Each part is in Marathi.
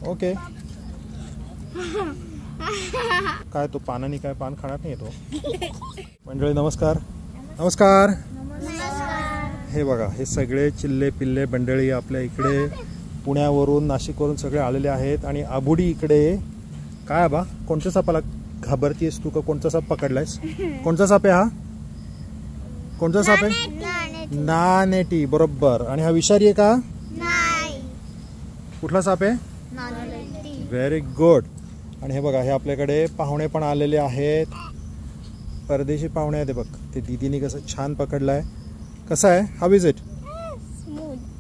ओके. काय तो पानाने काय पान खाणार नाही तो. मंडळी नमस्कार. नमस्कार. हे बघा, हे सगळे चिल्ले पिल्ले मंडळी आपल्या इकडे पुण्यावरून नाशिकवरून सगळे आलेले आहेत. आणि आबुडी इकडे काय बा, कोणत्या सापाला घाबरतीयस तू? का कोणता साप पकडलायस? कोणता साप आहे हा? कोणता साप आहे? नानेटी. बरोबर. आणि हा विषारी आहे का? कुठला साप आहे? Very good. आणि हे बघा, हे आपल्याकडे पाहुणे पण आलेले आहेत, परदेशी पाहुणे आहेत. बघ ते दीदीने कसं छान पकडलाय. कसं आहे? How is it?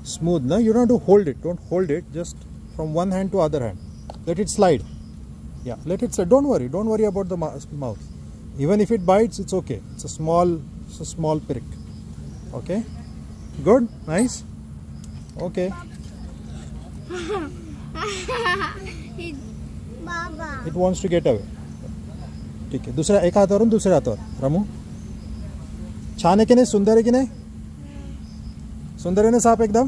स्मूथ ना? You don't hold it. Don't hold it. Just from one hand to other hand. Let it slide. Yeah, let it slide. Don't worry about the mouth. Even if it bites, it's okay. It's a small prick. Okay, good, nice. Okay. It wants to get away. ठीक है. दुसऱ्या एका हातावरून दुसऱ्या हातावर. रामू छान आहे की नाही? सुंदर आहे की नाही? सुंदर आहे ना साप एकदम?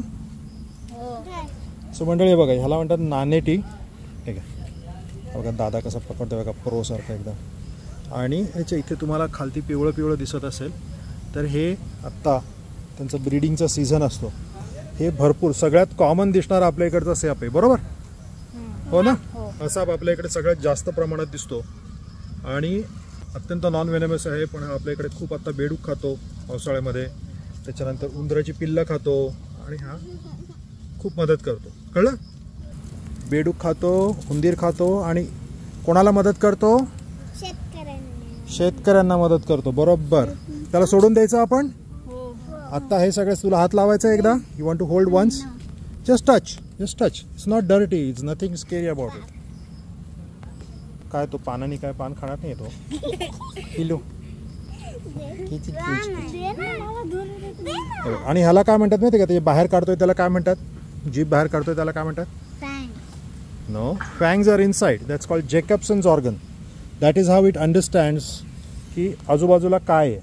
सो मंडळी बघा, ह्याला म्हणतात नानेटी. ठीक आहे. बघा दादा कसा पकडतो बघा, प्रो सारखा एकदम. आणि ह्याच्या इथे तुम्हाला खालती पिवळं पिवळं दिसत असेल तर हे आत्ता त्यांचं ब्रीडिंगचा सीझन असतो. हे भरपूर सगळ्यात कॉमन दिसणार आपल्या इकडचा साप आहे. बरोबर हो ना? हा साप आपल्या इकडे सगळ्यात जास्त प्रमाणात दिसतो आणि अत्यंत नॉन वेनेमस आहे. पण आपल्या इकडे खूप आता बेडूक खातो पावसाळ्यामध्ये, त्याच्यानंतर उंदराची पिल्लं खातो आणि हा खूप मदत करतो. कळलं? बेडूक खातो, उंदीर खातो आणि कोणाला मदत करतो? शेतकऱ्यांना मदत करतो. बरोबर. त्याला सोडून द्यायचं आपण? आता हे सगळं तुला हात लावायचं एकदा. You want to hold once? Just touch. It's not dirty. It's nothing scary about it. काय तो पानाने काय पान खाणार नाही तो. पिलू. आणि ह्याला काय म्हणतात माहिती का? ते बाहेर काढतोय त्याला काय म्हणतात? जीभ बाहेर काढतोय त्याला काय म्हणतात? No, fangs are inside. That's called Jacobson's organ. That is how it understands की आजूबाजूला काय आहे.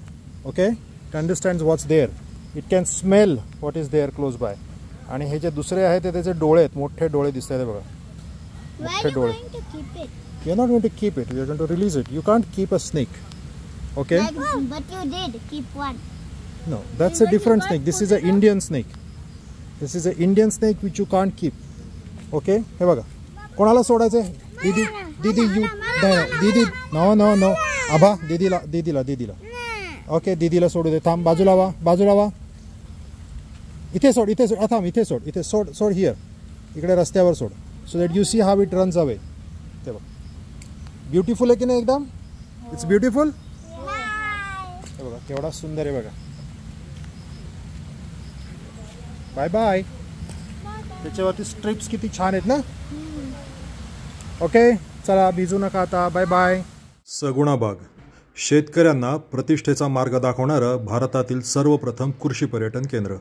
Okay? It understands what's there. It can smell what is there close by. आणि हे जे दुसरे आहे ते त्याचे डोळे आहेत, मोठे डोळे दिसतात हे बघा. मोठे डोळे. You're not going to keep it. You're going to release it. You can't keep a snake. Okay? But you did keep one. No, that's a different snake. This is an Indian snake. This is an Indian snake which you can't keep. Okay? हे बघा. कोणाला सोडायचंय? दीदी यू दीदी. नो आभा दीदीला. ओके, दीदीला सोडू दे. थांब, बाजूला वा. इथे सोड. थांब, इथे सोड. हिअर. इकडे रस्त्यावर सोड. So that you see how it runs away. ते बघ, ब्युटिफुल आहे की नाही एकदम? It's beautiful. हे बघा केवढा सुंदर आहे बघा. Bye bye. त्याच्यावरती स्ट्रिप्स किती छान आहेत ना. ओके, चला भिजू नका आता. Bye bye. सगुणाबाग, शेतकऱ्यांना प्रतिष्ठेचा मार्ग दाखवणारं भारतातील सर्वप्रथम कृषी पर्यटन केंद्र.